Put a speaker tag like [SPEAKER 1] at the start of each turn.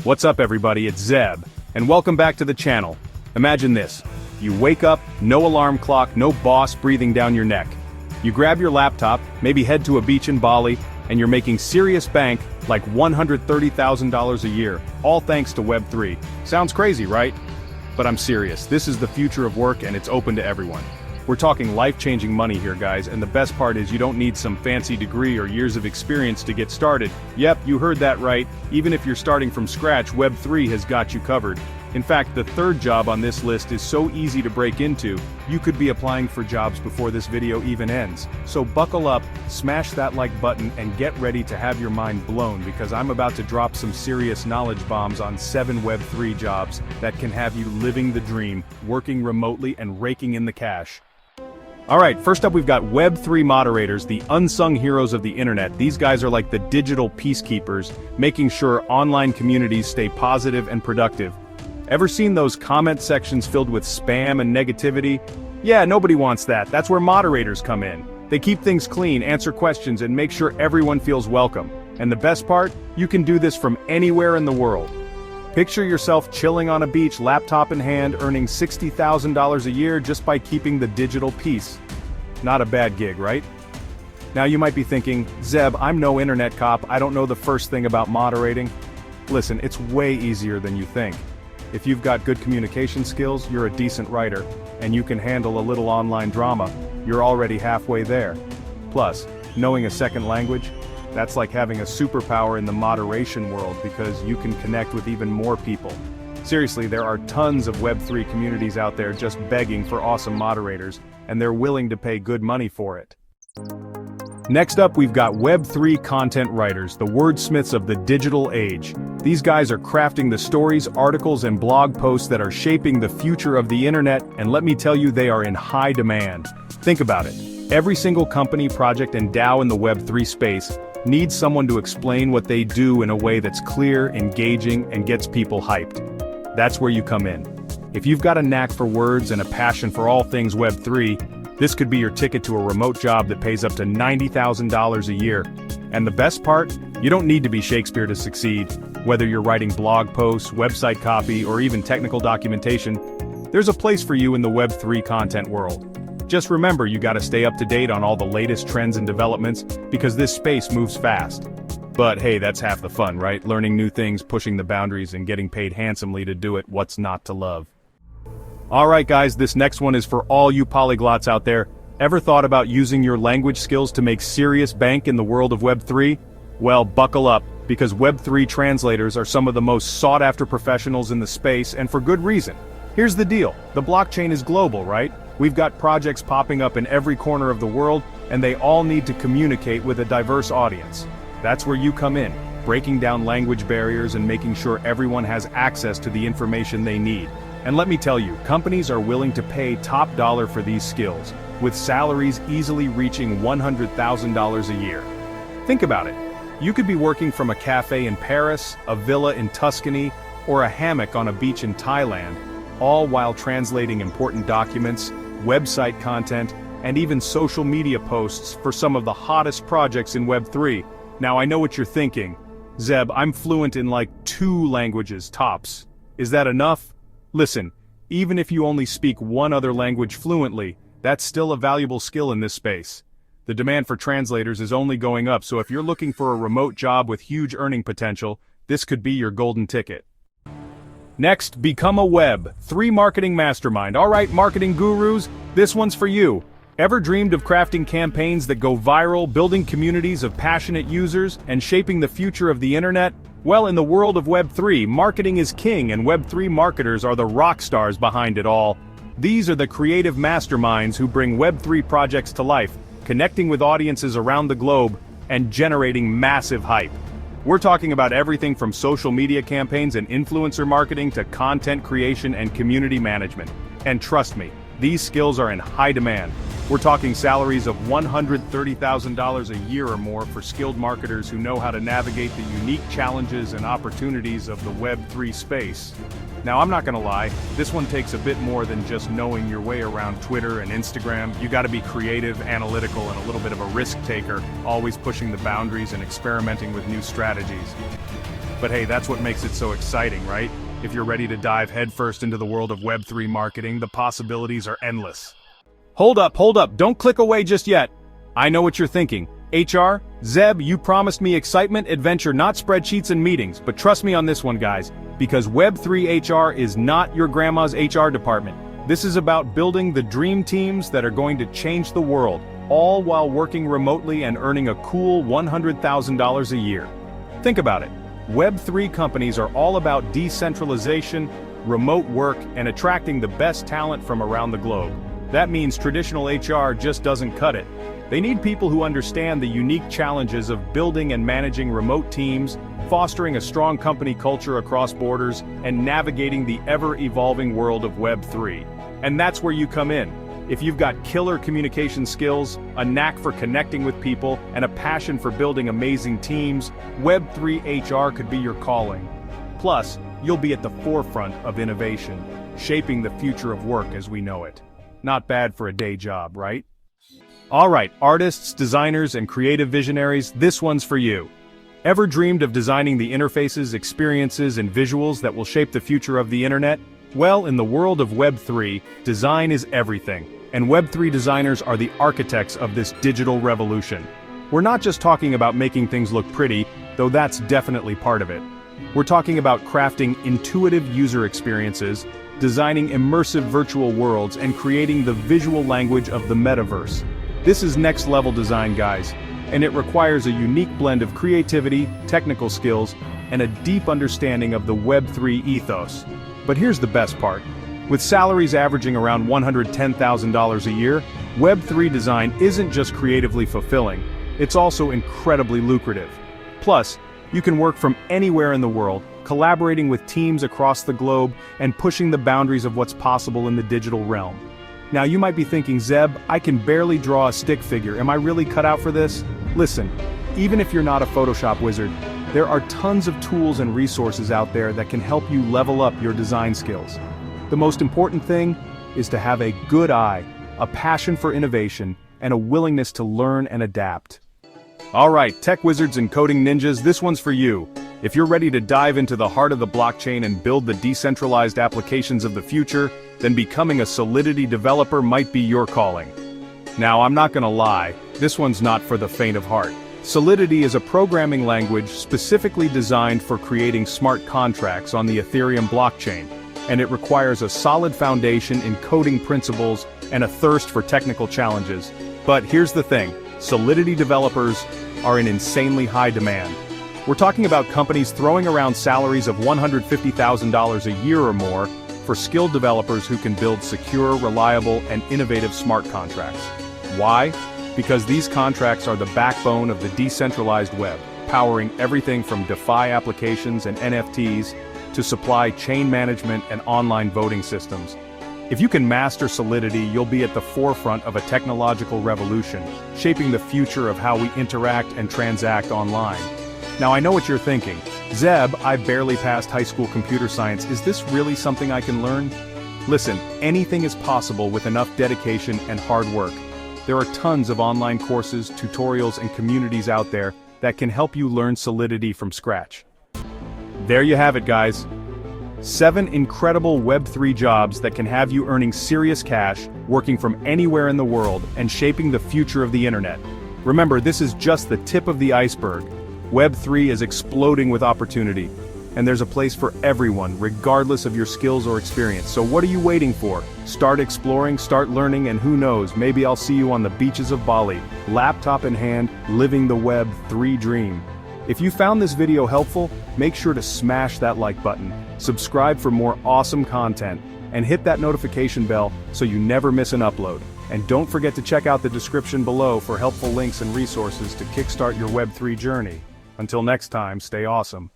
[SPEAKER 1] What's up everybody, it's Zeb, and welcome back to the channel. Imagine this, you wake up, no alarm clock, no boss breathing down your neck. You grab your laptop, maybe head to a beach in Bali, and you're making serious bank, like $130,000 a year, all thanks to Web3. Sounds crazy, right? But I'm serious, this is the future of work and it's open to everyone. We're talking life-changing money here guys, and the best part is you don't need some fancy degree or years of experience to get started. Yep, you heard that right, even if you're starting from scratch, Web3 has got you covered. In fact, the third job on this list is so easy to break into, you could be applying for jobs before this video even ends. So buckle up, smash that like button, and get ready to have your mind blown because I'm about to drop some serious knowledge bombs on 7 Web3 jobs that can have you living the dream, working remotely and raking in the cash. Alright, first up we've got Web3 moderators, the unsung heroes of the internet. These guys are like the digital peacekeepers, making sure online communities stay positive and productive. Ever seen those comment sections filled with spam and negativity? Yeah, nobody wants that. That's where moderators come in. They keep things clean, answer questions, and make sure everyone feels welcome. And the best part? You can do this from anywhere in the world. Picture yourself chilling on a beach, laptop in hand, earning $60,000 a year just by keeping the digital peace. Not a bad gig, right? Now you might be thinking, Zeb, I'm no internet cop, I don't know the first thing about moderating. Listen, it's way easier than you think. If you've got good communication skills, you're a decent writer, and you can handle a little online drama, you're already halfway there. Plus, knowing a second language? That's like having a superpower in the moderation world because you can connect with even more people. Seriously, there are tons of Web3 communities out there just begging for awesome moderators, and they're willing to pay good money for it. Next up, we've got Web3 content writers, the wordsmiths of the digital age. These guys are crafting the stories, articles, and blog posts that are shaping the future of the internet, and let me tell you, they are in high demand. Think about it. Every single company, project, and DAO in the Web3 space needs someone to explain what they do in a way that's clear, engaging, and gets people hyped. That's where you come in. If you've got a knack for words and a passion for all things Web3, this could be your ticket to a remote job that pays up to $90,000 a year. And the best part? You don't need to be Shakespeare to succeed. Whether you're writing blog posts, website copy, or even technical documentation, there's a place for you in the Web3 content world. Just remember, you gotta stay up to date on all the latest trends and developments, because this space moves fast. But hey, that's half the fun, right? Learning new things, pushing the boundaries, and getting paid handsomely to do it, what's not to love? Alright guys, this next one is for all you polyglots out there. Ever thought about using your language skills to make serious bank in the world of Web3? Well, buckle up, because Web3 translators are some of the most sought-after professionals in the space, and for good reason. Here's the deal, the blockchain is global, right? We've got projects popping up in every corner of the world, and they all need to communicate with a diverse audience. That's where you come in, breaking down language barriers and making sure everyone has access to the information they need. And let me tell you, companies are willing to pay top dollar for these skills, with salaries easily reaching $100,000 a year. Think about it. You could be working from a cafe in Paris, a villa in Tuscany, or a hammock on a beach in Thailand, all while translating important documents, website content, and even social media posts for some of the hottest projects in Web3. Now I know what you're thinking. Zeb, I'm fluent in like 2 languages tops. Is that enough? Listen, even if you only speak one other language fluently, that's still a valuable skill in this space. The demand for translators is only going up, so if you're looking for a remote job with huge earning potential, this could be your golden ticket. Next, become a Web3 marketing mastermind. Alright, marketing gurus, this one's for you. Ever dreamed of crafting campaigns that go viral, building communities of passionate users, and shaping the future of the internet? Well, in the world of Web3, marketing is king, and Web3 marketers are the rock stars behind it all. These are the creative masterminds who bring Web3 projects to life, connecting with audiences around the globe, and generating massive hype. We're talking about everything from social media campaigns and influencer marketing to content creation and community management. And trust me, these skills are in high demand. We're talking salaries of $130,000 a year or more for skilled marketers who know how to navigate the unique challenges and opportunities of the Web3 space. Now, I'm not gonna lie, this one takes a bit more than just knowing your way around Twitter and Instagram. You gotta be creative, analytical, and a little bit of a risk taker, always pushing the boundaries and experimenting with new strategies. But hey, that's what makes it so exciting, right? If you're ready to dive headfirst into the world of Web3 marketing, the possibilities are endless. Hold up, don't click away just yet. I know what you're thinking. HR? Zeb, you promised me excitement, adventure, not spreadsheets and meetings, but trust me on this one, guys, because Web3 HR is not your grandma's HR department. This is about building the dream teams that are going to change the world, all while working remotely and earning a cool $100,000 a year. Think about it. Web3 companies are all about decentralization, remote work, and attracting the best talent from around the globe. That means traditional HR just doesn't cut it. They need people who understand the unique challenges of building and managing remote teams, fostering a strong company culture across borders, and navigating the ever-evolving world of Web3. And that's where you come in. If you've got killer communication skills, a knack for connecting with people, and a passion for building amazing teams, Web3 HR could be your calling. Plus, you'll be at the forefront of innovation, shaping the future of work as we know it. Not bad for a day job, right? Alright, artists, designers, and creative visionaries, this one's for you. Ever dreamed of designing the interfaces, experiences, and visuals that will shape the future of the internet? Well, in the world of Web3, design is everything, and Web3 designers are the architects of this digital revolution. We're not just talking about making things look pretty, though that's definitely part of it. We're talking about crafting intuitive user experiences, designing immersive virtual worlds, and creating the visual language of the metaverse. This is next-level design, guys, and it requires a unique blend of creativity, technical skills, and a deep understanding of the Web3 ethos. But here's the best part. With salaries averaging around $110,000 a year, Web3 design isn't just creatively fulfilling, it's also incredibly lucrative. Plus, you can work from anywhere in the world, collaborating with teams across the globe, and pushing the boundaries of what's possible in the digital realm. Now you might be thinking, Zeb, I can barely draw a stick figure, am I really cut out for this? Listen, even if you're not a Photoshop wizard, there are tons of tools and resources out there that can help you level up your design skills. The most important thing is to have a good eye, a passion for innovation, and a willingness to learn and adapt. Alright, tech wizards and coding ninjas, this one's for you. If you're ready to dive into the heart of the blockchain and build the decentralized applications of the future, then becoming a Solidity developer might be your calling. Now, I'm not gonna lie, this one's not for the faint of heart. Solidity is a programming language specifically designed for creating smart contracts on the Ethereum blockchain, and it requires a solid foundation in coding principles and a thirst for technical challenges. But here's the thing, Solidity developers are in insanely high demand. We're talking about companies throwing around salaries of $150,000 a year or more for skilled developers who can build secure, reliable, and innovative smart contracts. Why? Because these contracts are the backbone of the decentralized web, powering everything from DeFi applications and NFTs to supply chain management and online voting systems. If you can master Solidity, you'll be at the forefront of a technological revolution, shaping the future of how we interact and transact online. Now I know what you're thinking. Zeb, I barely passed high school computer science, is this really something I can learn? Listen, anything is possible with enough dedication and hard work. There are tons of online courses, tutorials, and communities out there that can help you learn Solidity from scratch. There you have it, guys. 7 incredible Web3 jobs that can have you earning serious cash, working from anywhere in the world, and shaping the future of the internet. Remember, this is just the tip of the iceberg. Web3 is exploding with opportunity, and there's a place for everyone, regardless of your skills or experience. So what are you waiting for? Start exploring, start learning, and who knows, maybe I'll see you on the beaches of Bali, laptop in hand, living the Web3 dream. If you found this video helpful, make sure to smash that like button, subscribe for more awesome content, and hit that notification bell so you never miss an upload. And don't forget to check out the description below for helpful links and resources to kickstart your Web3 journey. Until next time, stay awesome.